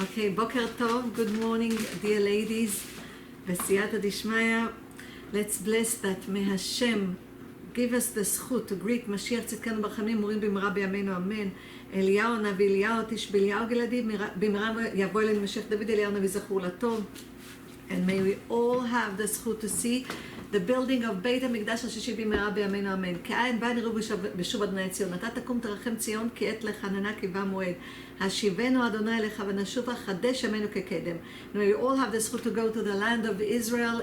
Okay, Boker Tov, good morning, dear ladies. V'siyata dishmaya. Let's bless that may Hashem give us the zchut to greet Mashiach tzidkenu ברחמים מורים במהרה בימינו אמן. אליהו הנביא, אליהו תשבי, אליהו גלעדי, במהרה יבוא אלינו משיח דוד, אליהו הנביא זכור לטוב. And may we all have the zchut to see the building of בית המקדש השישי במהרה בימינו אמן. כעין בא נראו בשוב אדוני ציון. אתה תקום תרחם ציון כי עת לחננה כי בא מועד. השיבנו אדוני אליך ונשובה חדש ימינו כקדם. May we all have the zchut to go to the land of Israel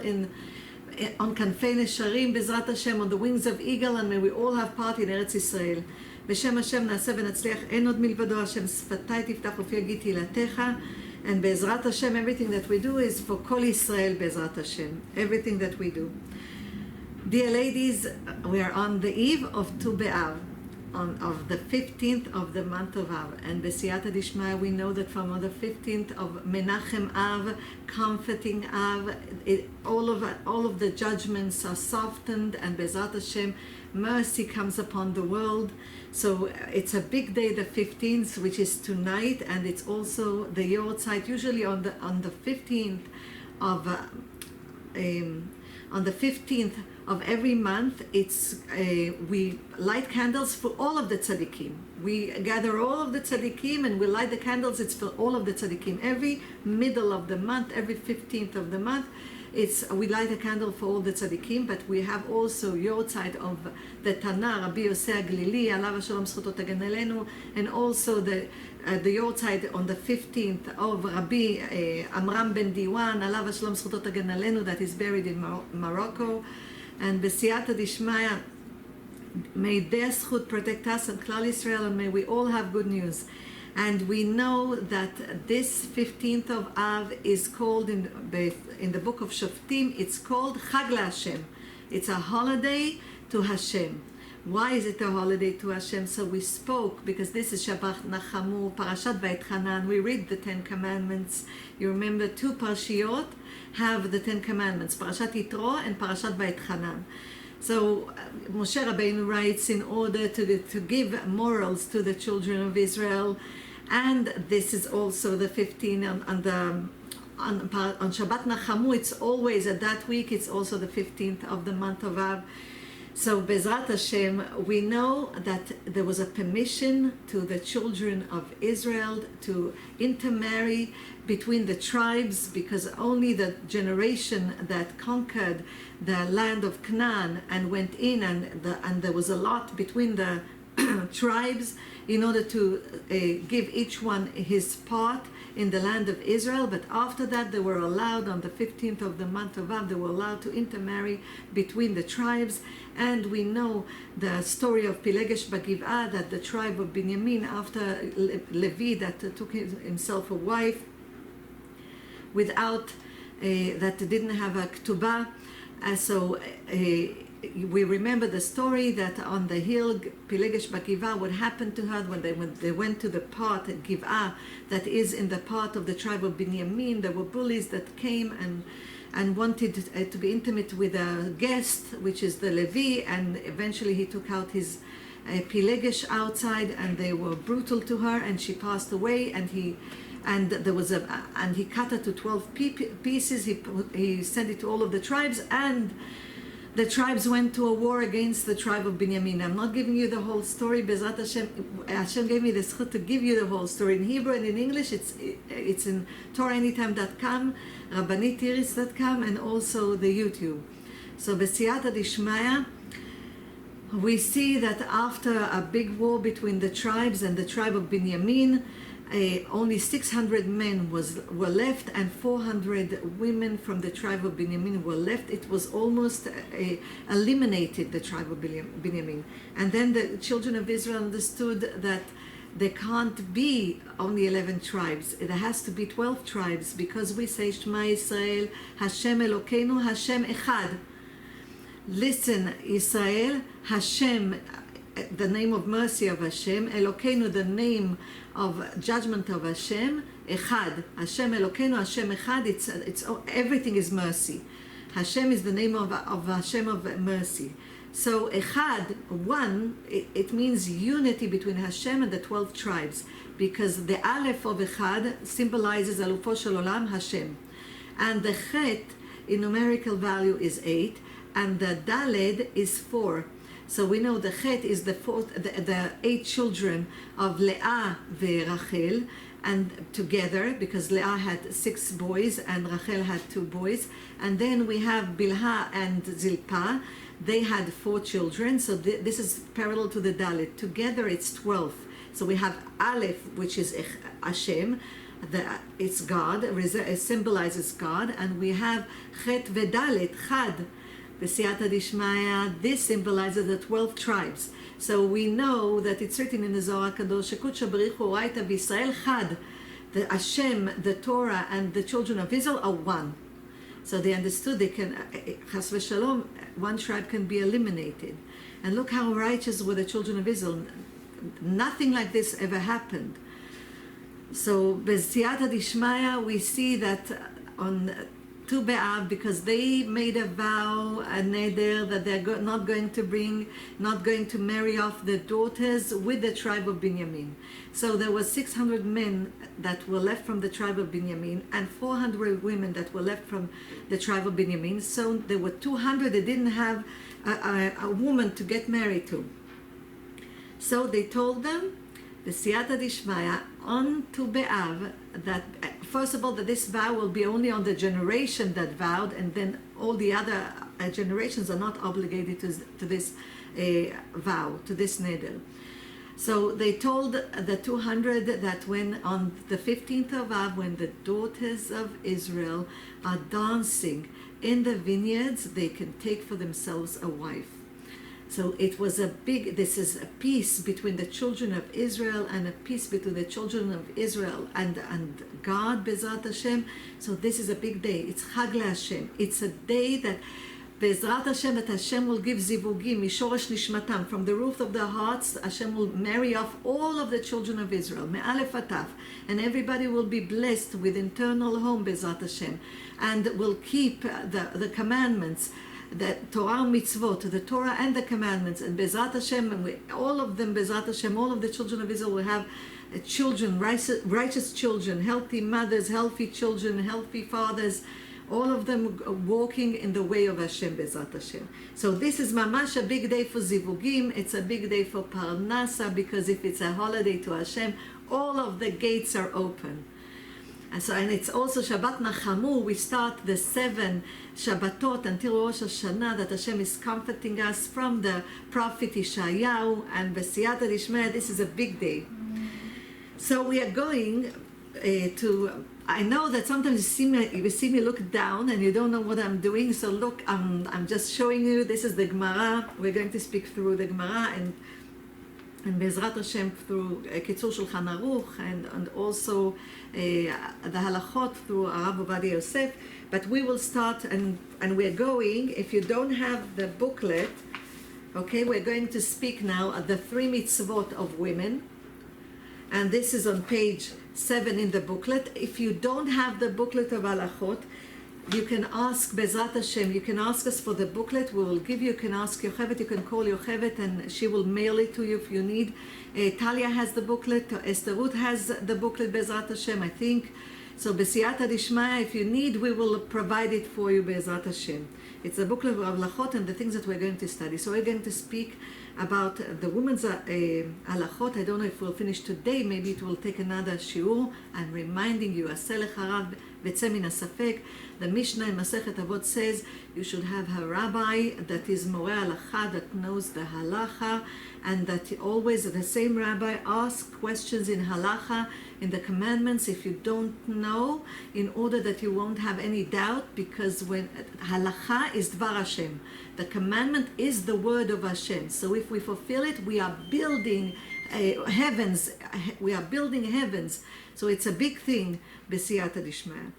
on כנפי נשרים בעזרת השם, on the wings of eagle, and may we all have part in ארץ ישראל. בשם השם נעשה ונצליח, אין עוד מלבדו, השם שפתיי תפתח ופי יגיד תהילתך. And בעזרת השם, everything that we do is for כל ישראל בעזרת השם. Everything that we do. Dear ladies, we are on the eve of Tu B'Av, of the 15th of the month of Av. And B'siyata Dishmaya, we know that from on the 15th of Menachem Av, comforting Av, all of the judgments are softened, and B'ezrat Hashem, mercy comes upon the world. So it's a big day, the 15th, which is tonight, and it's also the Yortzeit. Usually on the 15th of of every month, it's we light candles for all of the tzaddikim. We gather all of the tzaddikim and we light the candles. It's for all of the tzaddikim. Every middle of the month, every 15th of the month, we light a candle for all the tzaddikim. But we have also Yortzeit of the Tana, Rabbi Yosef Glili, Alav Shalom Zchuto Tagen Elenu, and also the Yortzeit on the 15th of Rabbi Amram ben Diwan, Alav Shalom Zchuto Tagen Elenu, that is buried in Morocco. And B'siyata Dishmaya, may their zchut protect us and Klal Yisrael, and may we all have good news. And we know that this 15th of Av is called in the book of Shoftim, it's called Chag LaHashem. It's a holiday to Hashem. Why is it a holiday to Hashem? So we spoke, because this is Shabbat Nachamu, Parashat Vayetchanan. We read the Ten Commandments. You remember two Parashiyot have the Ten Commandments, Parashat Yitro and Parashat Vayetchanan. So Moshe Rabbeinu writes in order to give morals to the children of Israel, and this is also the 15 on Shabbat Nachamu. It's always at that week. It's also the 15th of the month of Av. So Bezrat Hashem, we know that there was a permission to the children of Israel to intermarry between the tribes, because only the generation that conquered the land of Canaan and went in, and there was a lot between the tribes in order to give each one his part in the land of Israel. But after that, they were allowed, on the 15th of the month of Av, they were allowed to intermarry between the tribes. And we know the story of Pilegesh Bagiv'ah, that the tribe of Binyamin, after Levi that took himself a wife without that didn't have a ketubah, we remember the story that on the hill Pilegesh Bagiv'ah, what happened to her when they went to the part Giv'ah that is in the part of the tribe of Binyamin. There were bullies that came and wanted to be intimate with a guest, which is the Levi, and eventually he took out his Pilegesh outside, and they were brutal to her, and she passed away, and he cut her to 12 pieces. He sent it to all of the tribes, and the tribes went to a war against the tribe of Binyamin. I'm not giving you the whole story. Bezrat Hashem gave me the zchut to give you the whole story in Hebrew and in English. It's in TorahAnytime.com, Rabbanit.com, and also the YouTube. So B'siyata Dishmaya, we see that after a big war between the tribes and the tribe of Binyamin, only 600 men were left, and 400 women from the tribe of Binyamin were left. It was almost eliminated, the tribe of Binyamin. And then the children of Israel understood that there can't be only 11 tribes. There has to be 12 tribes, because we say Shema Yisrael, Hashem Elokeinu, Hashem Echad. Listen, Israel, Hashem, the name of mercy of Hashem, Elokeinu, the name of judgment of Hashem, Echad. Hashem Elokeinu, Hashem Echad. It's everything is mercy. Hashem is the name of Hashem of mercy. So Echad, one, it means unity between Hashem and the 12 tribes, because the Aleph of Echad symbolizes Alufo Shel Olam, Hashem. And the Chet in numerical value is 8, and the Daled is 4. So we know the Chet is the 8 children of Leah Rachel, and together, because Leah had 6 boys and Rachel had 2 boys. And then we have Bilhah and Zilpah. They had 4 children, so this is parallel to the Dalet. Together it's 12. So we have Aleph, which is Hashem, it's God, it symbolizes God, and we have Chet Vedalet, Chad, B'siyata Dishmaya, this symbolizes the 12 tribes. So we know that it's written in the Zohar Kadosh, Shekudsha B'richu Oraita B'Yisrael Chad, the Hashem, the Torah, and the children of Israel are one. So they understood they can, Chas v'Shalom, one tribe can be eliminated. And look how righteous were the children of Israel. Nothing like this ever happened. So B'siyata Dishmaya, we see that on Tu B'Av, because they made a vow, a neder, that they're not going to marry off their daughters with the tribe of Binyamin. So there were 600 men that were left from the tribe of Binyamin and 400 women that were left from the tribe of Binyamin. So there were 200 that didn't have a woman to get married to. So they told them, the Siyata Dishmaya, on Tu B'Av, that first of all, that this vow will be only on the generation that vowed, and then all the other generations are not obligated to this vow, to this neder. So they told the 200 that when on the 15th of Av, when the daughters of Israel are dancing in the vineyards, they can take for themselves a wife. So it was this is a peace between the children of Israel and a peace between the children of Israel and God, Bezrat Hashem. So this is a big day. It's Chag LaHashem. It's a day that Bezrat Hashem, that Hashem will give Zivugim, Mishoresh Nishmatam, from the roof of their hearts, Hashem will marry off all of the children of Israel, Me'alef Ataf, and everybody will be blessed with internal home, Bezrat Hashem, and will keep the commandments, the Torah mitzvot, the Torah and the commandments, and Bezrat Hashem, and all of them, Bezrat Hashem, all of the children of Israel will have children, righteous children, healthy mothers, healthy children, healthy fathers, all of them walking in the way of Hashem, Bezrat Hashem. So this is mamash a big day for Zivugim, it's a big day for Parnasa, because if it's a holiday to Hashem, all of the gates are open. And it's also Shabbat Nachamu. We start the 7 Shabbatot until Rosh Hashanah, that Hashem is comforting us from the prophet Ishayahu, and B'siyata Dishmaya, this is a big day. So we are going to, I know that sometimes you see me look down and you don't know what I'm doing, so look, I'm just showing you, this is the Gemara. We're going to speak through the Gemara and Bezrat Hashem through Kitzur Shulchan Aruch, and also the halachot through Arav Ovadia Yosef. But we will start, and we're going, if you don't have the booklet, okay, we're going to speak now at the 3 mitzvot of women, and this is on page 7 in the booklet. If you don't have the booklet of halachot, you can ask Bezrat Hashem, you can ask us for the booklet, we will give you can ask Yochevet, you can call Yochevet and she will mail it to you if you need. Talia has the booklet, Esther Ruth has the booklet, Bezrat Hashem, I think. So B'siyata Dishmaya, if you need, we will provide it for you, Bezrat Hashem. It's the booklet of halachot and the things that we're going to study. So we're going to speak about the women's halachot. I don't know if we'll finish today, maybe it will take another shiur. I'm reminding you, Aseh Lecharav V'tzeh min hasafek. The Mishnah in Masechet Avot says you should have a rabbi that is moreh halacha, that knows the halacha, and that always the same rabbi asks questions in halacha, in the commandments, if you don't know, in order that you won't have any doubt, because when halacha is Dvar Hashem, the commandment is the word of Hashem. So if we fulfill it, we are building heavens. We are building heavens. So it's a big thing, B'siyata Dishmaya.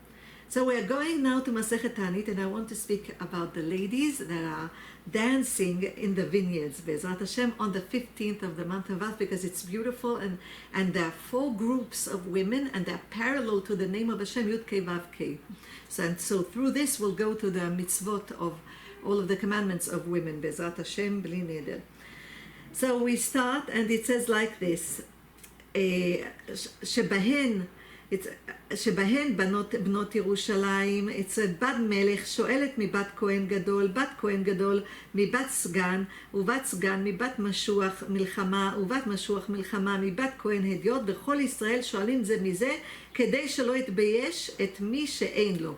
So we are going now to Masechet Ta'anit, and I want to speak about the ladies that are dancing in the vineyards, Bezrat Hashem, on the 15th of the month of Av, because it's beautiful, and there are 4 groups of women, and they're parallel to the name of Hashem, Yud Kei Vav Kei. So through this we'll go to the mitzvot of all of the commandments of women, Bezrat Hashem, Bli Neder. So we start, and it says like this, שבהן בנות ירושלים, it's a בת מלך שואלת מבת כהן גדול, בת כהן גדול מבת סגן, ובת סגן מבת משוח מלחמה, ובת משוח מלחמה מבת כהן הדיוט, וכל ישראל שואלים זה מזה, כדי שלא יתבייש את מי שאין לו.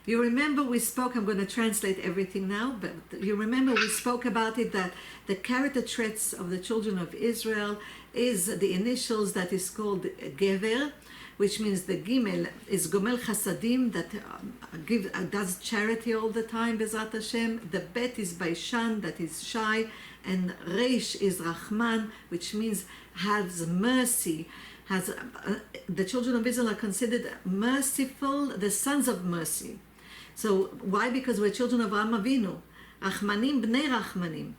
You remember we spoke, I'm going to translate everything now, but you remember we spoke about it, that the character traits of the children of Israel is the initials that is called Gever, which means the Gimel is Gomel Chasadim, that does charity all the time, Bezrat Hashem. The Bet is Baishan, that is shy, and Reish is Rahman, which means has mercy. The children of Israel are considered merciful, the sons of mercy. So why? Because we're children of Avraham Avinu, Rachmanim bnei Rachmanim.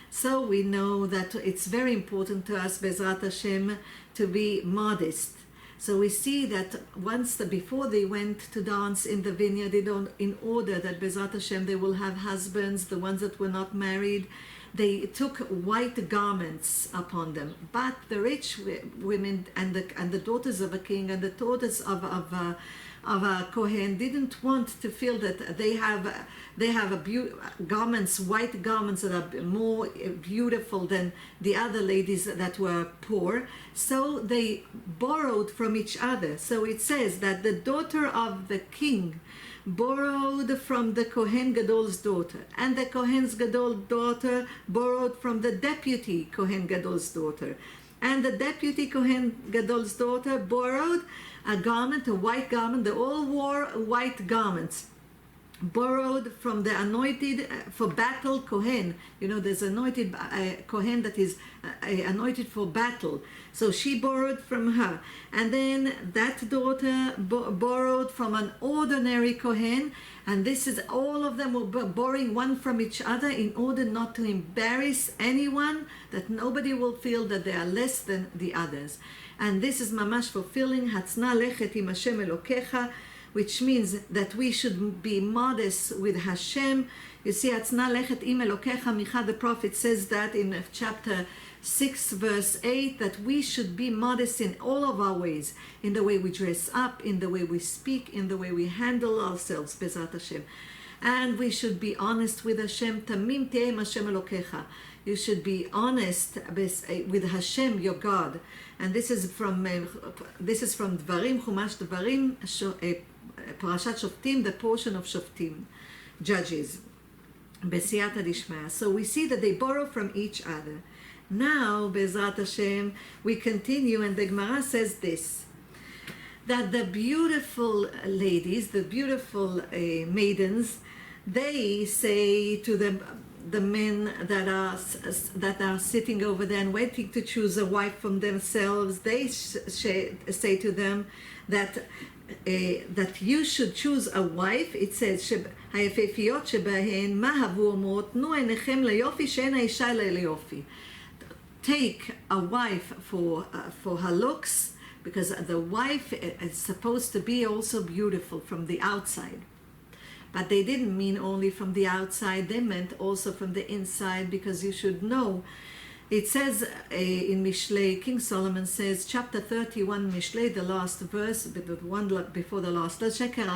So we know that it's very important to us, Bezrat Hashem, to be modest. So we see that before they went to dance in the vineyard, in order that Bezrat Hashem they will have husbands, the ones that were not married, they took white garments upon them. But the rich women and the daughters of a king and the daughters of a Kohen didn't want to feel that they have garments, white garments that are more beautiful than the other ladies that were poor. So they borrowed from each other. So it says that the daughter of the king borrowed from the Kohen Gadol's daughter, and the Kohen's Gadol daughter borrowed from the deputy Kohen Gadol's daughter, and the deputy Kohen Gadol's daughter borrowed a garment, a white garment. They all wore white garments, borrowed from the anointed for battle Kohen. You know, there's anointed Kohen that is anointed for battle. So she borrowed from her. And then that daughter borrowed from an ordinary Kohen. And this is, all of them were borrowing one from each other in order not to embarrass anyone, that nobody will feel that they are less than the others. And this is mamash fulfilling Hatzna lechet im Hashem Elokecha, which means that we should be modest with Hashem. You see, Hatzna lechet im Elokecha, Micha the prophet says that in chapter 6 verse 8, that we should be modest in all of our ways, in the way we dress up, in the way we speak, in the way we handle ourselves, Bezrat Hashem. And we should be honest with Hashem. Tamim te'em Hashem Elokecha. You should be honest with Hashem, your God. And this is from Dvarim, Chumash Dvarim, Parashat Shoftim, the portion of Shoftim, Judges, B'siyata Dishmaya. So we see that they borrow from each other. Now, Bezrat Hashem, we continue, and the Gemara says this, that the beautiful ladies, the beautiful maidens, they say to the men that are sitting over there and waiting to choose a wife from themselves, they say to them that you should choose a wife. It says, היפהפיות שבהן, מה הבו אומרות? תנו עיניכם ליופי שאין האישה אלא ליופי. Take a wife for her looks, because the wife is supposed to be also beautiful from the outside. But they didn't mean only from the outside, they meant also from the inside, because you should know. It says in Mishlei, King Solomon says, chapter 31, Mishlei, the last verse, the one before the last, שקר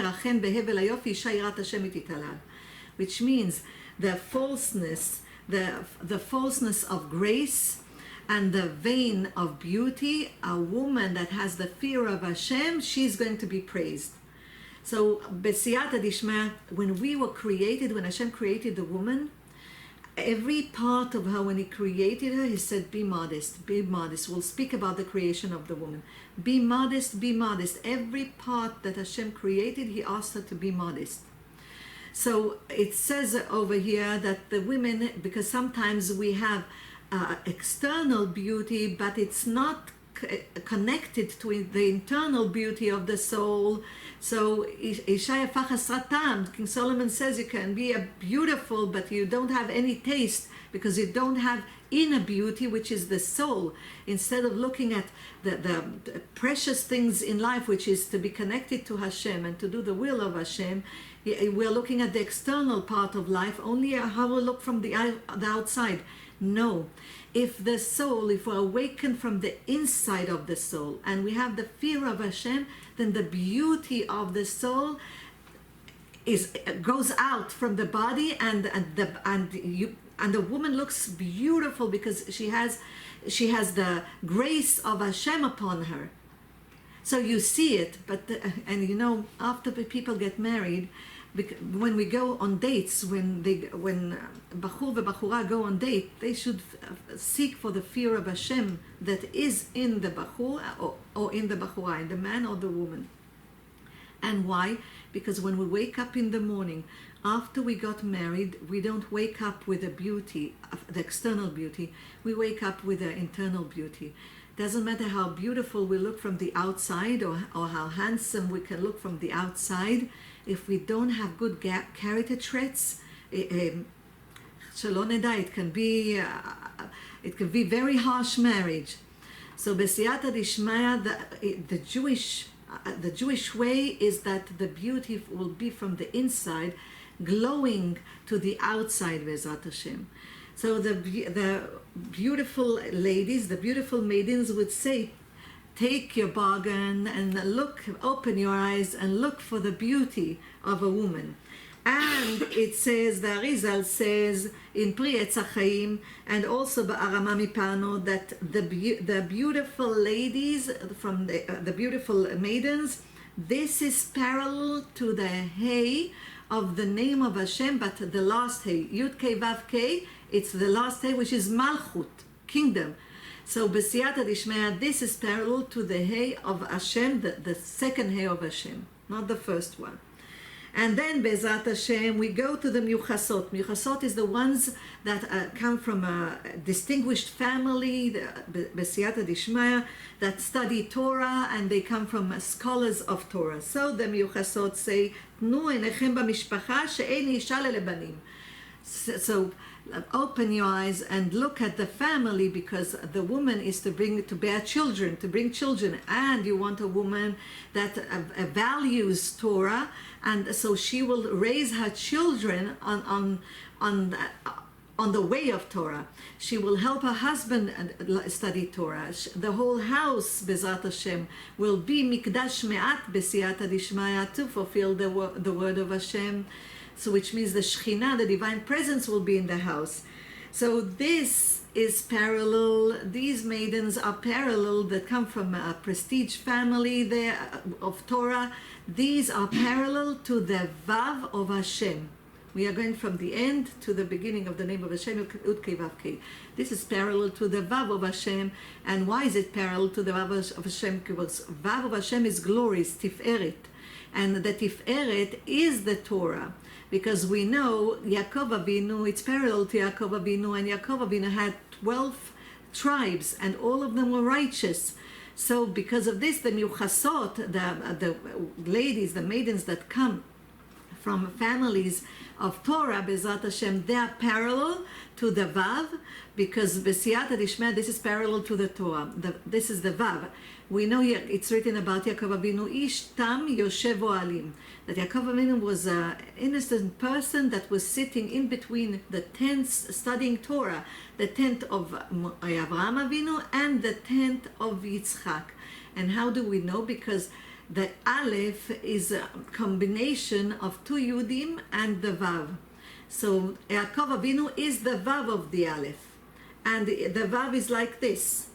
החן בהבל היופי, אישה יראת השם תתעלה. Which means the falseness, the falseness of grace and the vein of beauty. A woman that has the fear of Hashem, she's going to be praised. So, B'siyata Dishma, when we were created, when Hashem created the woman, every part of her, when He created her, He said, be modest, be modest. We'll speak about the creation of the woman. Be modest, be modest. Every part that Hashem created, He asked her to be modest. So it says over here that the women, because sometimes we have external beauty, but it's not connected to the internal beauty of the soul. So Isha yafa chasrat ta'am, King Solomon says you can be a beautiful, but you don't have any taste, because you don't have inner beauty, which is the soul. Instead of looking at the precious things in life, which is to be connected to Hashem and to do the will of Hashem, We're looking at the external part of life, only how we look from the outside. No. If we're awakened from the inside of the soul, and we have the fear of Hashem, then the beauty of the soul goes out from the body, and the woman looks beautiful because she has the grace of Hashem upon her. So you see it, and after people get married, when we go on dates, when Bachur and Bachura go on date, they should seek for the fear of Hashem that is in the Bachur or in the Bachura, in the man or the woman. And why? Because when we wake up in the morning, after we got married, we don't wake up with the beauty, the external beauty. We wake up with the internal beauty. Doesn't matter how beautiful we look from the outside or how handsome we can look from the outside. If we don't have good character traits, it can be very harsh marriage. So B'siyata Dishmaya, the Jewish way is that the beauty will be from the inside, glowing to the outside, Be'ezrat Hashem. So the beautiful ladies, the beautiful maidens would say, take your bargain and open your eyes and look for the beauty of a woman. And it says, the Arizal says in Pri Etz HaChaim and also Ba'arama Mipano that the beautiful ladies, from the beautiful maidens, this is parallel to the Hey of the name of Hashem, but the last Hey, Yud Kei Vav Kei, it's the last Hey, which is Malchut, kingdom. So B'siyata Dishmaya, this is parallel to the Hey of Hashem, the second Hey of Hashem, not the first one. And then Be'ezrat Hashem, we go to the Miyuchasot. Miyuchasot is the ones that come from a distinguished family, B'siyata Dishmaya, that study Torah, and they come from scholars of Torah. So the Miyuchasot say, Tnu enechem b'mishpacha she'ein isha lelebanim. So open your eyes and look at the family, because the woman is to bear children, to bring children, and you want a woman that values Torah, and so she will raise her children on the way of Torah. She will help her husband study Torah. The whole house, Be'ezrat Hashem, will be mikdash me'at b'siyata dishmaya, to fulfill the word of Hashem. So which means the Shekhinah, the divine presence, will be in the house. So this is parallel, these maidens are parallel, that come from a prestige family there of Torah. These are parallel to the Vav of Hashem. We are going from the end to the beginning of the name of Hashem, Yud Kei Vav Kei. This is parallel to the Vav of Hashem. And why is it parallel to the Vav of Hashem? Because Vav of Hashem is glory, is Tiferet. And the Tiferet is the Torah. Because we know Yaakov Avinu, it's parallel to Yaakov Avinu, and Yaakov Avinu had 12 tribes, and all of them were righteous. So because of this, the Miyuchasot, the ladies, the maidens that come from families of Torah, Be'ezrat Hashem, they are parallel to the Vav, because B'siyata Dishmaya, this is parallel to the Torah. This is the Vav. We know it's written about Yaakov Avinu, Ish Tam Yoshev Oalim, that Yaakov Avinu was an innocent person that was sitting in between the tents studying Torah, the tent of Avraham Avinu and the tent of Yitzchak. And how do we know? Because the Aleph is a combination of two Yudim and the Vav. So Yaakov Avinu is the Vav of the Aleph. And the Vav is like this.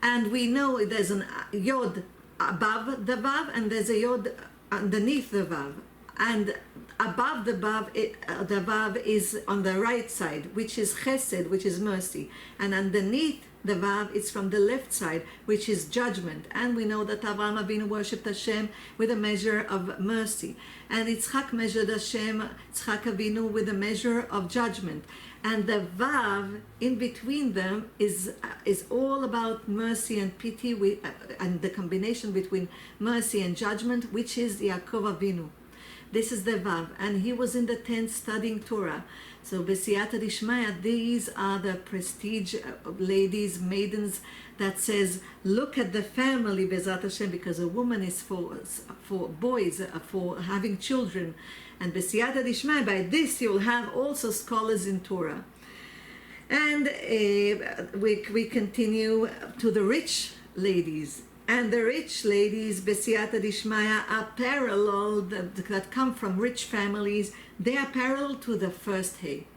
And we know there's an Yod above the Vav, and there's a Yod underneath the Vav. And above the Vav is on the right side, which is Chesed, which is mercy. And underneath the Vav, it's from the left side, which is judgment. And we know that Avraham Avinu worshipped Hashem with a measure of mercy. And Yitzchak measured Hashem, Yitzchak Avinu, with a measure of judgment. And the Vav in between them is all about mercy and pity, and the combination between mercy and judgment, which is Yaakov Avinu. This is the Vav, and he was in the tent studying Torah. So B'siyata Dishmaya, these are the prestige ladies, maidens, that says, look at the family, Bezat Hashem, because a woman is for boys, for having children. And B'siyata Dishmaya, by this you'll have also scholars in Torah. And we continue to the rich ladies. And the rich ladies, B'siyata Dishmaya, are parallel, that come from rich families. They are parallel to the first hay.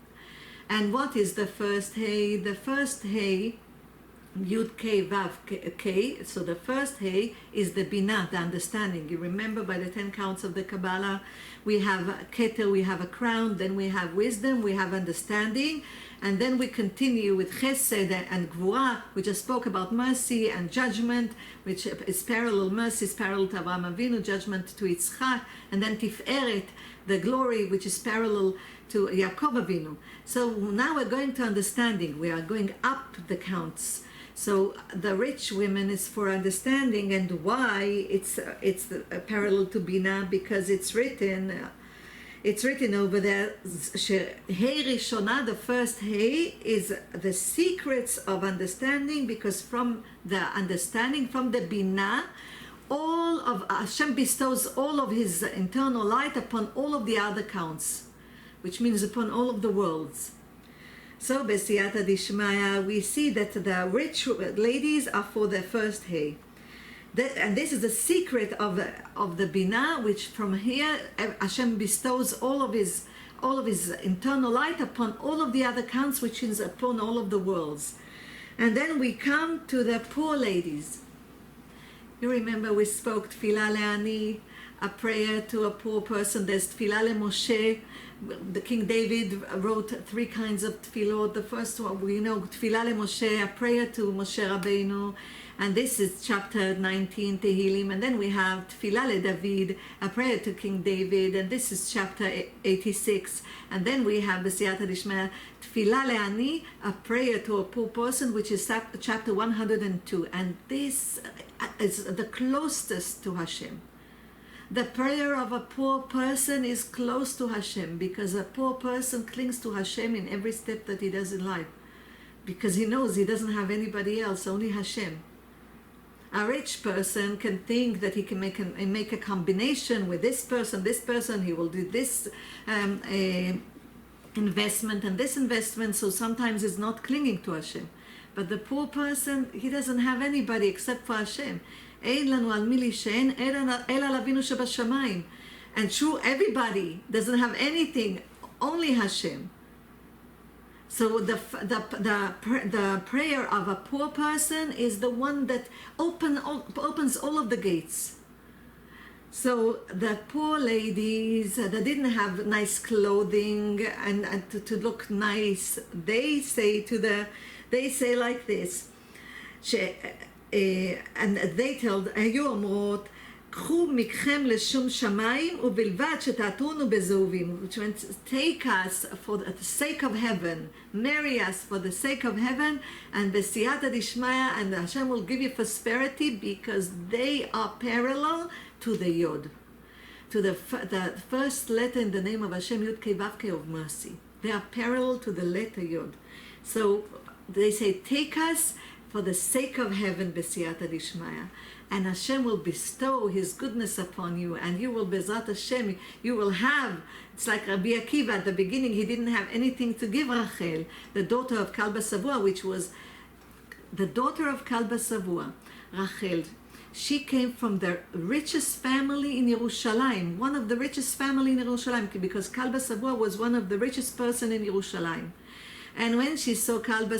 And what is the first hay? The first hay, Yud K Vav K. So the first hay is the Binah, the understanding. You remember by the 10 counts of the Kabbalah, we have Keter, we have a crown, then we have wisdom, we have understanding, and then we continue with Chesed and Gvura. We just spoke about mercy and judgment, which is parallel. Mercy is parallel to Avraham Avinu, judgment to Yitzchak, and then Tiferet, the glory, which is parallel to Yaakov Avinu. So now we're going to understanding. We are going up the counts. So the rich women is for understanding, and why it's parallel to Binah, because it's written over there. Hey Rishona, the first Hey, is the secrets of understanding, because from the understanding, from the Binah, all of Hashem bestows all of His internal light upon all of the other counts, which means upon all of the worlds. So, B'siyata Dishmaya, we see that the rich ladies are for the first hay. And this is the secret of the Binah, which from here Hashem bestows all of His internal light upon all of the other counts, which is upon all of the worlds. And then we come to the poor ladies. You remember we spoke Tfilah Le'ani, a prayer to a poor person. There's Tfilah LeMoshe. The King David wrote 3 kinds of tefillot. The first one, we know, Tfilah LeMoshe, a prayer to Moshe Rabbeinu, and this is chapter 19, Tehillim. And then we have Tfilah LeDavid, a prayer to King David, and this is chapter 86. And then we have B'siyata Dishmaya, Tfilah Le'ani, a prayer to a poor person, which is chapter 102. And this is the closest to Hashem. The prayer of a poor person is close to Hashem, because a poor person clings to Hashem in every step that he does in life, because he knows he doesn't have anybody else, only Hashem. A rich person can think that he can make a combination with this person, he will do this investment and this investment, so sometimes he's not clinging to Hashem. But the poor person, he doesn't have anybody except for Hashem. אין לנו על מי להישען אלא על אבינו שבשמיים. And true, everybody doesn't have anything, only Hashem. So the prayer of a poor person is the one that opens all of the gates. So the poor ladies that didn't have nice clothing and to look nice, they say like this. And they told, היו אומרות, קחו מכם לשום שמיים ובלבד שתעטרונו בזהובים, which meant take us for the sake of heaven, marry us for the sake of heaven, and B'siyata Dishmaya, and Hashem will give you prosperity, because they are parallel to the Yod, to the first letter in the name of Hashem, Yud Kei Vav Kei, of mercy. They are parallel to the letter Yod. So they say, take us for the sake of heaven, B'siyata Dishmaya, and Hashem will bestow His goodness upon you, and you will, Bezat Hashem, you will have. It's like Rabbi Akiva, at the beginning he didn't have anything to give Rachel, the daughter of Kalba Savua, which was the daughter of Kalba Savua, Rachel. She came from the richest family in Yerushalayim, one of the richest family in Yerushalayim, because Kalba Savua was one of the richest person in Yerushalayim. And when she saw Rabbi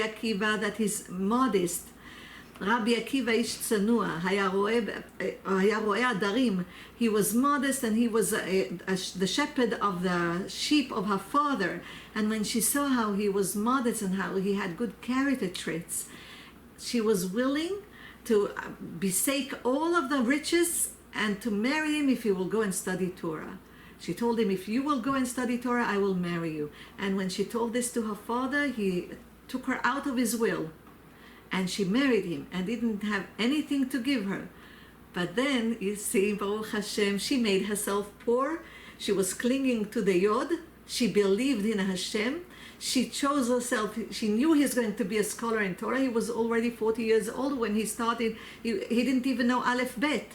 Akiva, that he's modest, Rabbi Akiva ish tzanua, היה רואה עדרים, he was modest, and he was the shepherd of the sheep of her father. And when she saw how he was modest and how he had good character traits, she was willing to besake all of the riches and to marry him if he will go and study Torah. She told him, if you will go and study Torah, I will marry you. And when she told this to her father, he took her out of his will. And she married him and didn't have anything to give her. But then, you see, Baruch Hashem, she made herself poor. She was clinging to the Yod. She believed in Hashem. She chose herself. She knew he's going to be a scholar in Torah. He was already 40 years old when he started. He didn't even know Aleph Bet.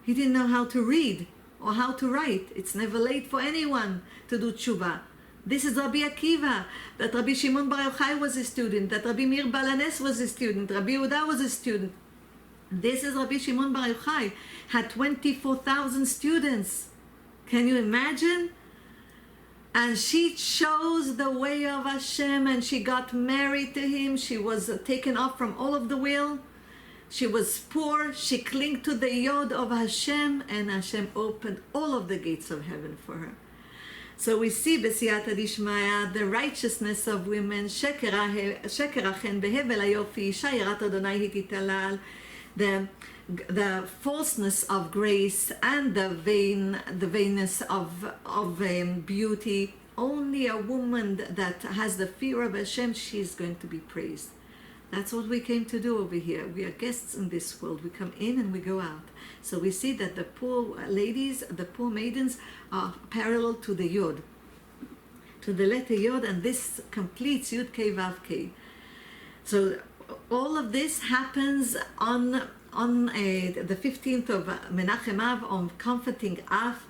He didn't know how to read or how to write. It's never late for anyone to do tshuva. This is Rabbi Akiva, that Rabbi Shimon Bar Yochai was a student, that Rabbi Meir Balanes was a student, Rabbi Yehuda was a student. This is Rabbi Shimon Bar Yochai, had 24,000 students. Can you imagine? And she chose the way of Hashem, and she got married to him. She was taken off from all of the will. She was poor. She clung to the yod of Hashem, and Hashem opened all of the gates of heaven for her. So we see בסייעתא דשמיא the righteousness of women, שקר החן בהבל היופי, אישה יראת אדוני היא תתהלל, the falseness of grace and the vainness of beauty. Only a woman that has the fear of Hashem, she's going to be praised. That's what we came to do over here. We are guests in this world. We come in and we go out. So we see that the poor ladies, the poor maidens, are parallel to the Yod, to the letter Yod, and this completes Yud Kei Vav Kei. So all of this happens on the 15th of Menachem Av, on comforting Av,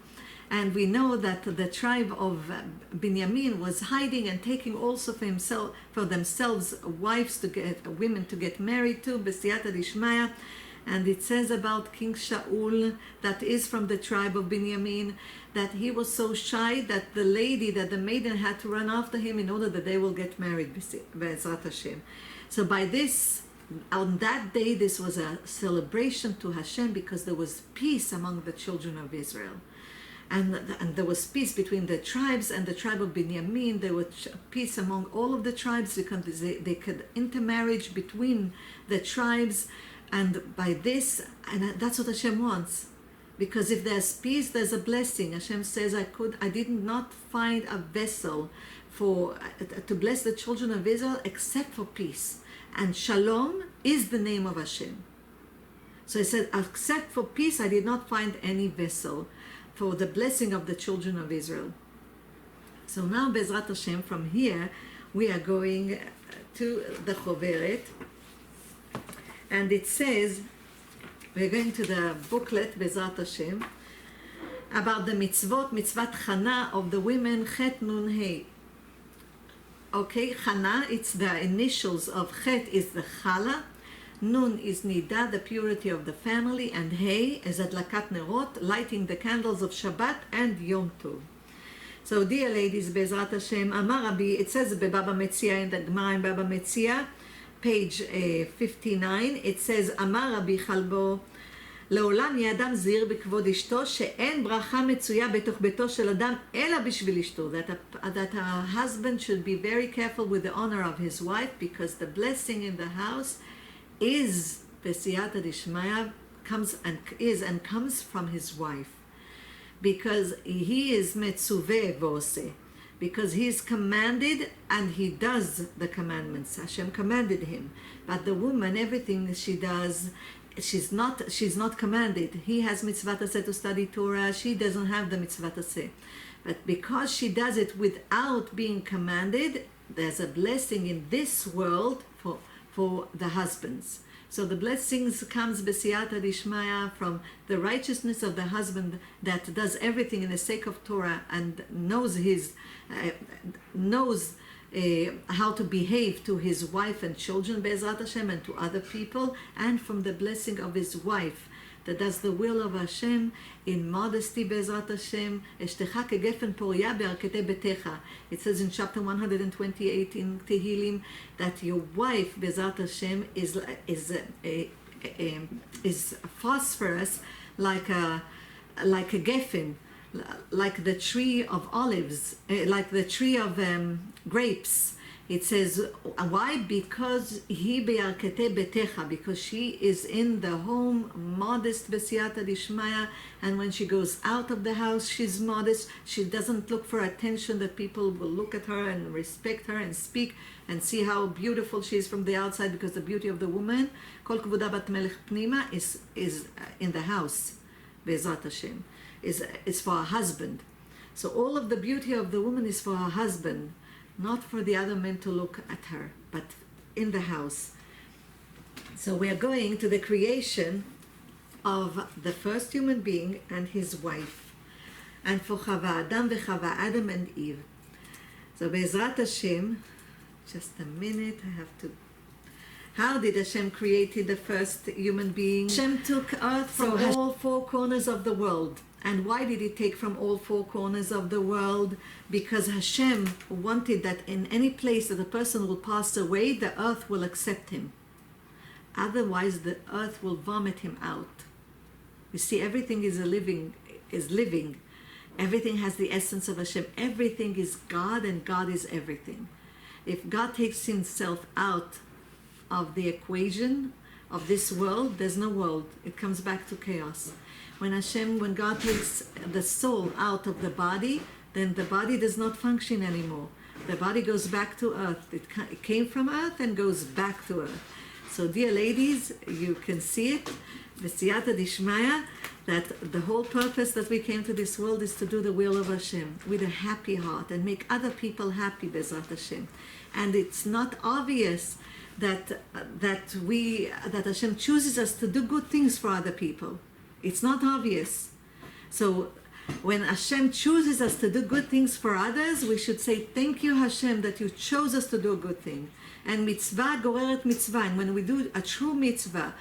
and we know that the tribe of Binyamin was hiding and taking also for themselves wives to get women to get married to, בסייעתא דשמיא. And it says about King Shaul, that is from the tribe of Binyamin, that he was so shy that the maiden had to run after him in order that they will get married, Be'ezrat Hashem. So by this, on that day, this was a celebration to Hashem, because there was peace among the children of Israel. And there was peace between the tribes and the tribe of Binyamin. There was peace among all of the tribes, because they could intermarriage between the tribes. And by this, and that's what Hashem wants. Because if there's peace, there's a blessing. Hashem says, I did not find a vessel to bless the children of Israel except for peace. And Shalom is the name of Hashem. So he said, except for peace, I did not find any vessel for the blessing of the children of Israel. So now, Bezrat Hashem, from here, we are going to the Choveret. And it says, we're going to the booklet, Bezrat Hashem, about the mitzvot, mitzvat Chana of the women, Chet Nun Hey. Okay, Chana, it's the initials of Chet is the Chala, Nun is Nida, the purity of the family, and Hey is Adlakat Nerot, lighting the candles of Shabbat and Yom Tov. So, dear ladies, Bezrat Hashem, Amar Rabbi, it says Baba Metzia in the Gemara in Baba Metzia, page 59, it says, אמר רבי חלבו, לעולם יהיה אדם זהיר בכבוד אשתו, שאין ברכה מצויה בתוך ביתו של אדם, אלא בשביל אשתו. That a husband should be very careful with the honor of his wife, because the blessing in the house is, בסייעתא דשמיא, comes from his wife. Because he is מצווה ועושה. Because he is commanded and he does the commandments. Hashem commanded him. But the woman, everything she does, she's not commanded. He has mitzvah taseh to study Torah. She doesn't have the mitzvah taseh. But because she does it without being commanded, there's a blessing in this world for the husbands. So the blessings comes besiyata dishmaya from the righteousness of the husband that does everything in the sake of Torah and knows how to behave to his wife and children, Be'ezrat Hashem, and to other people, and from the blessing of his wife that does the will of Hashem in modesty, Be'ezrat Hashem. Eshtecha kegefen porya be'arkete betecha. It says in chapter 128 in Tehillim that your wife, Be'ezrat Hashem, is phosphorus like a geffen, like the tree of olives, like the tree of grapes. It says, why? Because he be'arkete betecha, because she is in the home, modest besiyata dishmaya, and when she goes out of the house, she's modest. She doesn't look for attention, that people will look at her and respect her and speak and see how beautiful she is from the outside, because the beauty of the woman, kol kvuda bat melech pnima, is in the house, be'ezrat Hashem, is for a husband. So all of the beauty of the woman is for her husband, not for the other men to look at her, but in the house. So we are going to the creation of the first human being and his wife, and for Chava, Adam v'Chava, Adam and Eve. So Be'ezrat Hashem, just a minute, I have to. How did Hashem create the first human being? Hashem took earth from all four corners of the world. And why did he take from all four corners of the world? Because Hashem wanted that in any place that a person will pass away, the earth will accept him. Otherwise, the earth will vomit him out. You see, everything is living. Everything has the essence of Hashem. Everything is God, and God is everything. If God takes himself out of the equation of this world, there's no world. It comes back to chaos. When God takes the soul out of the body, then the body does not function anymore. The body goes back to earth. It came from earth and goes back to earth. So dear ladies, you can see it, B'siyata Dishmaya, that the whole purpose that we came to this world is to do the will of Hashem with a happy heart and make other people happy, B'ezrat Hashem. And it's not obvious that Hashem chooses us to do good things for other people. It's not obvious. So when Hashem chooses us to do good things for others, we should say, thank you Hashem that you chose us to do a good thing. And mitzvah goreret mitzvah. And when we do a true mitzvah,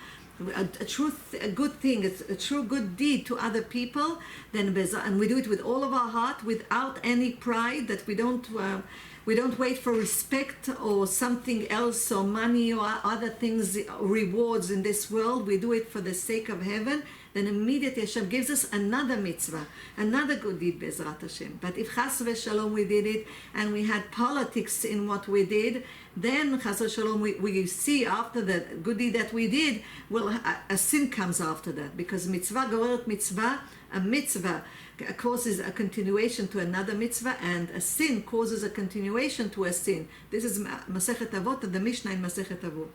a good thing, a true good deed to other people, then and we do it with all of our heart, without any pride, that we don't wait for respect or something else or money or other things, rewards in this world. We do it for the sake of heaven. Then immediately Hashem gives us another mitzvah, another good deed, Be'ezrat Hashem. But if chas v'shalom we did it and we had politics in what we did, then chas v'shalom we see after the good deed that we did, a sin comes after that. Because mitzvah goreret mitzvah, a mitzvah causes a continuation to another mitzvah, and a sin causes a continuation to a sin. This is Masechet Avot, the Mishnah in Masechet Avot.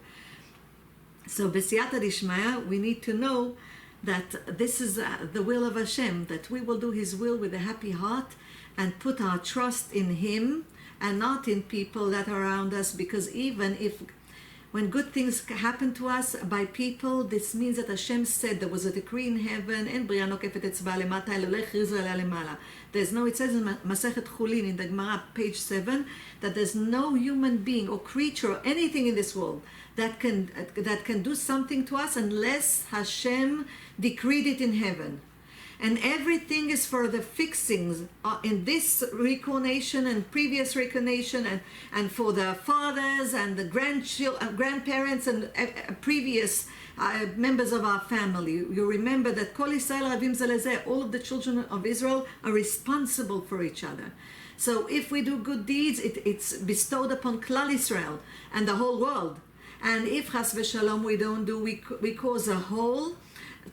So B'siyata Dishmaya, we need to know that this is the will of Hashem, that we will do his will with a happy heart and put our trust in him and not in people that are around us, because even if when good things happen to us by people, this means that Hashem said there was a decree in heaven, there's no, it says in Masechet Chulin in the Gemara, page 7, that there's no human being or creature or anything in this world that can do something to us unless Hashem decreed it in heaven. And everything is for the fixings in this reincarnation and previous reincarnation, and for the fathers and the grandparents and previous members of our family. You remember that Kol Yisrael Ravim Zeh Lezeh, all of the children of Israel are responsible for each other. So if we do good deeds, it's bestowed upon Klal Yisrael and the whole world. And if chas v'shalom we don't do, we cause a hole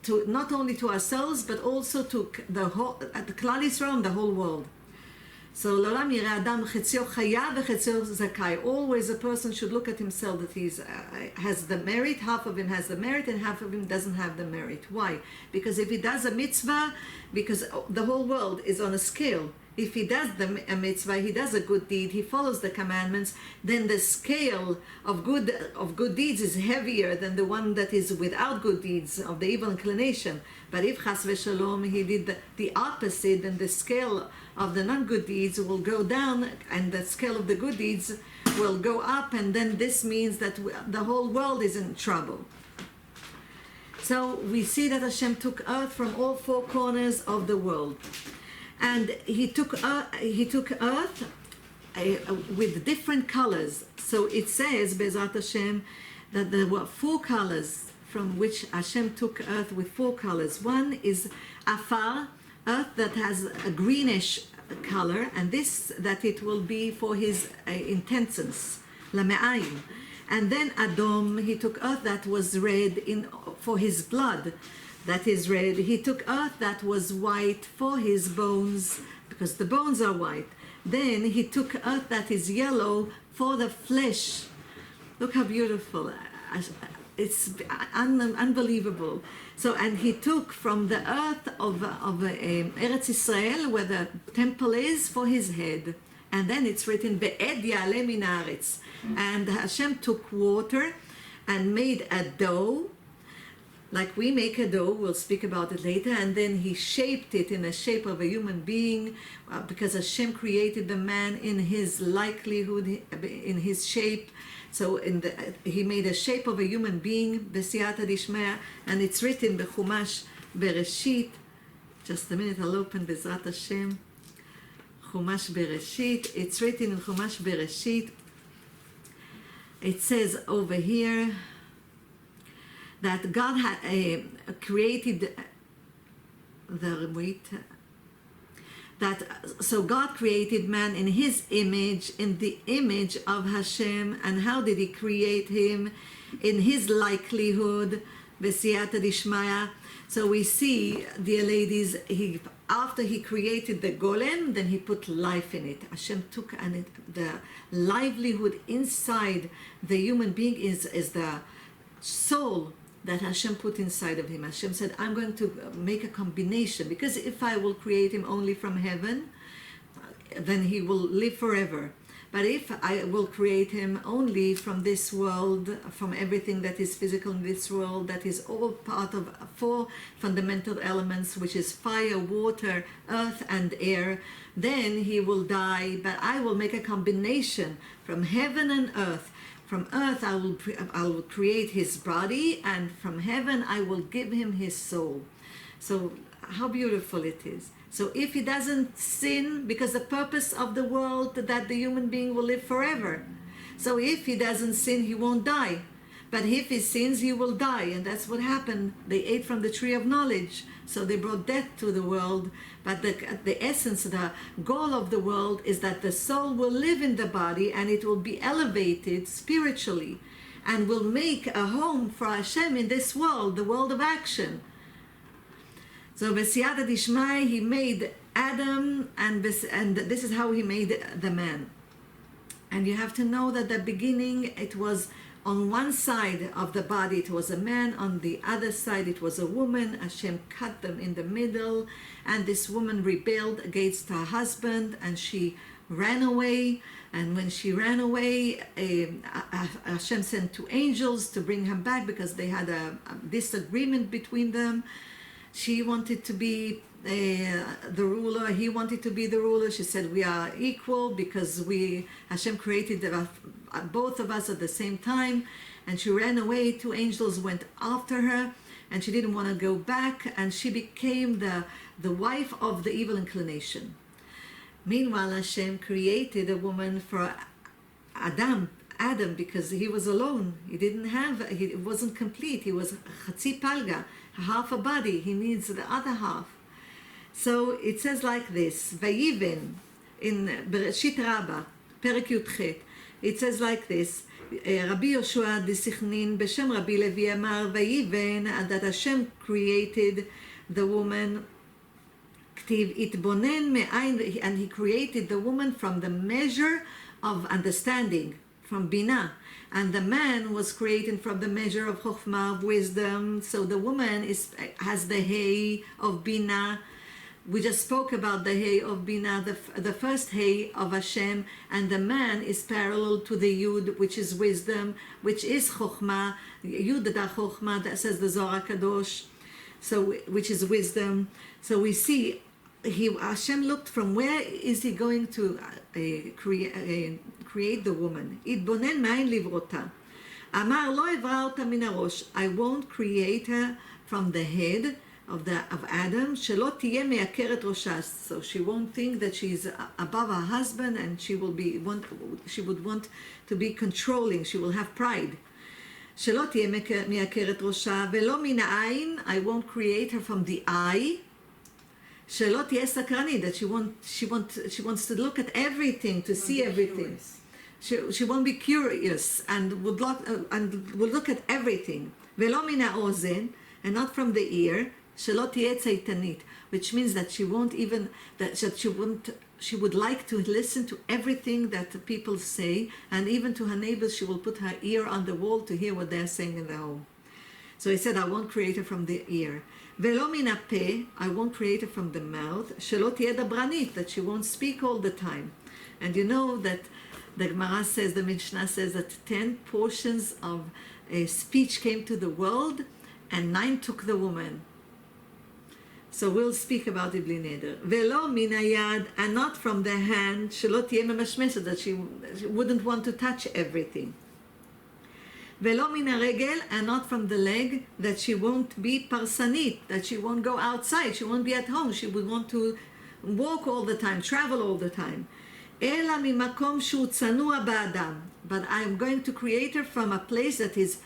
to not only to ourselves but also to the whole, the Klal Yisrael and the whole world. So לעולם יראה אדם חציו חייב וחציו זכאי. Always a person should look at himself that he has the merit, half of him has the merit and half of him doesn't have the merit. Why? Because if he does a mitzvah, because the whole world is on a scale. If he does a mitzvah, he does a good deed, he follows the commandments, then the scale of good deeds is heavier than the one that is without good deeds, of the evil inclination. But if chas v'shalom he did the opposite, then the scale of the non-good deeds will go down and the scale of the good deeds will go up, and then this means that the whole world is in trouble. So we see that Hashem took earth from all four corners of the world. And he took earth with different colors. So it says, Be'ezrat Hashem, that there were four colors from which Hashem took earth with four colors. One is afar, earth that has a greenish color, and this that it will be for his intensence, lame'ayim. And then Adom, he took earth that was red for his blood. That is red. He took earth that was white for his bones, because the bones are white. Then he took earth that is yellow for the flesh. Look how beautiful. it's unbelievable. So, and he took from the earth of Eretz Israel, where the temple is, for his head. And then it's written, Ve'ed ya'aleh min haaretz. And Hashem took water and made a dough, like we make a dough, we'll speak about it later, and then he shaped it in the shape of a human being, because Hashem created the man in his likelihood, in his shape. So he made a shape of a human being, B'siyata Dishmaya, and it's written B'chumash Bereshit. Just a minute, I'll open B'ezrat Hashem. Chumash Bereshit. It's written in Chumash Bereshit. It says over here that God had created so God created man in his image, in the image of Hashem. And how did he create him? In his likelihood, B'siyata Dishmaya. So we see, dear ladies, after he created the golem, then he put life in it. Hashem took, and the livelihood inside the human being is the soul that Hashem put inside of him. Hashem said, I'm going to make a combination, because if I will create him only from heaven, then he will live forever. But if I will create him only from this world, from everything that is physical in this world, that is all part of 4 fundamental elements, which is fire, water, earth, and air, then he will die. But I will make a combination from heaven and earth. From earth I will create his body, and from heaven I will give him his soul. So how beautiful it is. So if he doesn't sin, because the purpose of the world that the human being will live forever. So if he doesn't sin, he won't die. But if he sins, he will die. And that's what happened. They ate from the tree of knowledge. So they brought death to the world. But the essence, the goal of the world is that the soul will live in the body, and it will be elevated spiritually, and will make a home for Hashem in this world, the world of action. So B'siyata Dishmaya, he made Adam, and this is how he made the man. And you have to know that the beginning, it was on one side of the body it was a man, on the other side it was a woman. Hashem cut them in the middle, and this woman rebelled against her husband, and she ran away. And when she ran away, Hashem sent 2 angels to bring her back, because they had a disagreement between them. She wanted to be the ruler, he wanted to be the ruler. She said, we are equal, because Hashem created both of us at the same time. And she ran away. 2 angels went after her, and she didn't want to go back, and she became the wife of the evil inclination. Meanwhile, Hashem created a woman for Adam, because he was alone. He wasn't complete. He was chatzi palga, half a body. He needs the other half. So it says like this, Vayiven, in Bereshit Rabbah, Perek Yudchet, it says like this, Rabbi Yoshua de Sichnin, Beshem Rabbi Levi Amar, Vayiven, and that Hashem created the woman, Ktiv Itbonen Me'ain, and he created the woman from the measure of understanding, from Binah. And the man was created from the measure of Chokhmah, of wisdom. So the woman has the Hay of Binah. We just spoke about the Hay of Binah, the first Hay of Hashem, and the man is parallel to the Yud, which is wisdom, which is Chokhmah, Yud da Chokhmah, that says the Zohar Kadosh, so which is wisdom. So we see Hashem looked from where is he going to create the woman. Itbonen ma'ain livrota. Amar lo evra ota min harosh. I won't create her from the head of Adam. Shelo tiyeh me'akeret rosha. So she won't think that she's above her husband, and she would want to be controlling. She will have pride. Shelo tiyeh me'akeret rosha velo min ha'ain. I won't create her from the eye. Shelo tiyeh sakranit, that she wants to look at everything, to see everything. She won't be curious, and will look at everything. Velo min ha'ozen, and not from the ear. שלא תהיה צייתנית, which means that she won't even, that she would like to listen to everything that people say, and even to her neighbors she will put her ear on the wall to hear what they're saying in the home. So he said, I won't create her from the ear. ולא מן הפה, I won't create her from the mouth, שלא תהיה דברנית, that she won't speak all the time. And you know that the Gemara says, the Mishnah says that 10 portions of speech came to the world and 9 took the woman. So we'll speak about it bli neder. ולא מן היד, and not from the hand, שלא תהיה ממשמשת, that she wouldn't want to touch everything. ולא מן הרגל, and not from the leg, that she won't be parsanit, that she won't go outside, she won't be at home, she would want to walk all the time, travel all the time. אלא ממקום שהוא צנוע באדם. But I am going to create her from a place that is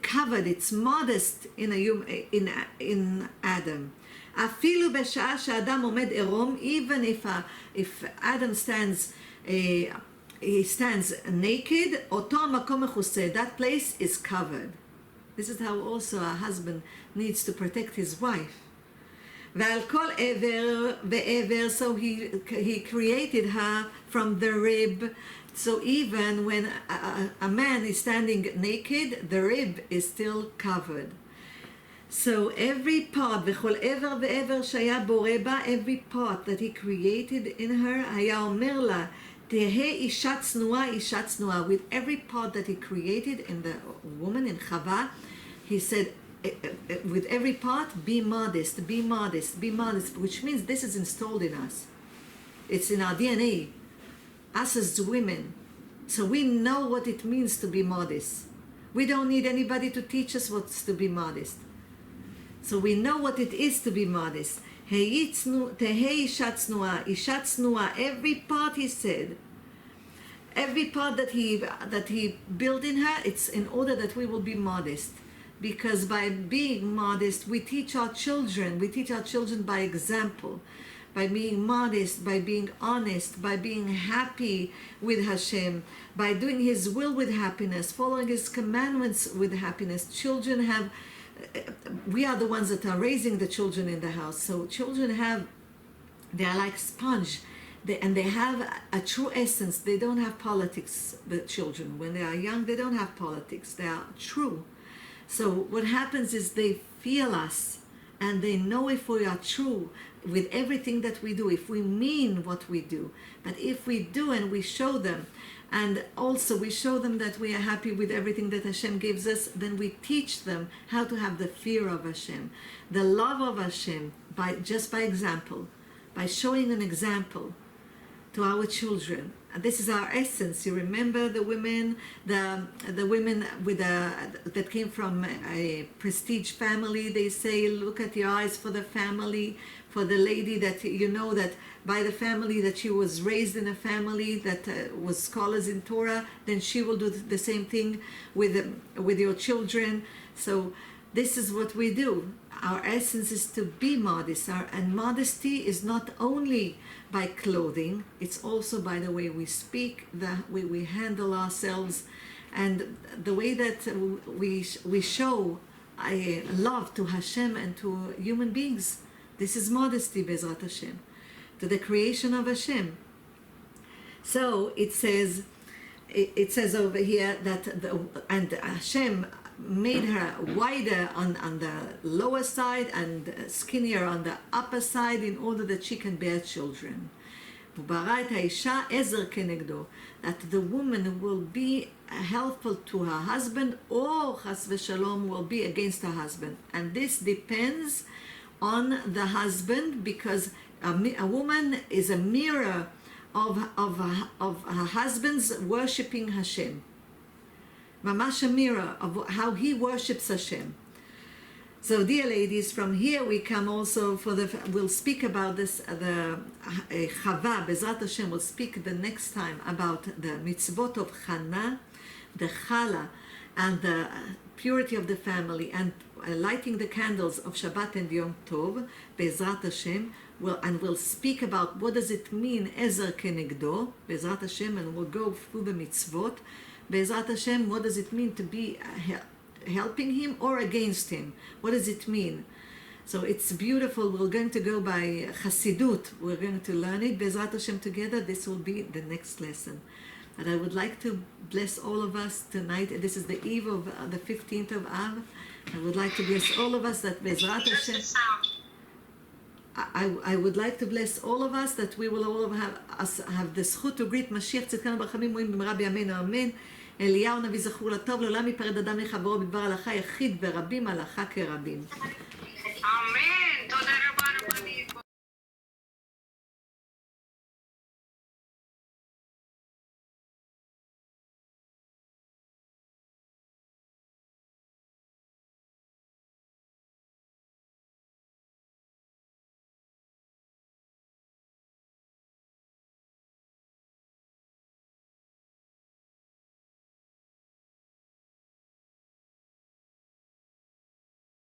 covered, it's modest in Adam. אפילו בשעה שאדם עומד עירום, even if Adam stands, he stands naked, אותו המקום מכוסה, that place is covered. This is how also a husband needs to protect his wife. ועל כל עבר ועבר, so he created her from the rib. So even when a man is standing naked, the rib is still covered. So every part, וכל עבר ועבר שהיה בורא בה, every part that he created in her, היה אומר לה, תהא אישה צנועה, אישה צנועה. With every part that he created in the woman, in Chava, he said, with every part, be modest, be modest, be modest, which means this is installed in us. It's in our DNA, us as women. So we know what it means to be modest. We don't need anybody to teach us what's to be modest. So we know what it is to be modest. תהא אישה צנועה, אישה צנועה, every part he said, every part that he built in her, it's in order that we will be modest. Because by being modest, we teach our children by example, by being modest, by being honest, by being happy with Hashem, by doing His will with happiness, following His commandments with happiness. Children have, we are the ones that are raising the children in the house. So children they are like sponge, and they have a true essence. They don't have politics, the children. When they are young, they don't have politics. They are true. So what happens is they feel us, and they know if we are true with everything that we do, if we mean what we do. But if we do and we show them, and also we show them that we are happy with everything that Hashem gives us, then we teach them how to have the fear of Hashem, the love of Hashem, just by example, by showing an example to our children. And this is our essence. You remember the women, the women that came from a prestige family. They say, look at your eyes for the family, for the lady that you know that by the family that she was raised in a family that was scholars in Torah. Then she will do the same thing with your children. So this is what we do. Our essence is to be modest, and modesty is not only by clothing, it's also by the way we speak, the way we handle ourselves, and the way that we show love to Hashem and to human beings. This is modesty, Bezrat Hashem, to the creation of Hashem. So it says over here that and Hashem made her wider on the lower side and skinnier on the upper side in order that she can bear children. That the woman will be helpful to her husband, or chas v'shalom will be against her husband. And this depends on the husband, because a woman is a mirror of her husband's worshipping Hashem. Mamash a mirror of how he worships Hashem. So, dear ladies, from here we come also we'll speak about this, the Chava, Bezrat Hashem, will speak the next time about the mitzvot of Chana, the Chala, and the purity of the family, and lighting the candles of Shabbat and Yom Tov, Bezrat Hashem, and we'll speak about what does it mean, Ezer Kenegdo, Bezrat Hashem, and we'll go through the mitzvot, Bezrat Hashem, what does it mean to be helping him or against him? What does it mean? So it's beautiful. We're going to go by Chassidut. We're going to learn it. Bezrat Hashem together. This will be the next lesson. And I would like to bless all of us tonight. This is the eve of the 15th of Av. I would like to bless all of us that Bezrat Hashem. I would like to bless all of us that we will all have the zchut to greet Mashiach tzidkenu ברחמים ומוהים במהרה בימינו אמן. אליהו נביא זכור לטוב, לעולם ייפרד אדם מחברו בדבר הלכה יחיד ברבים הלכה כרבים. Amen.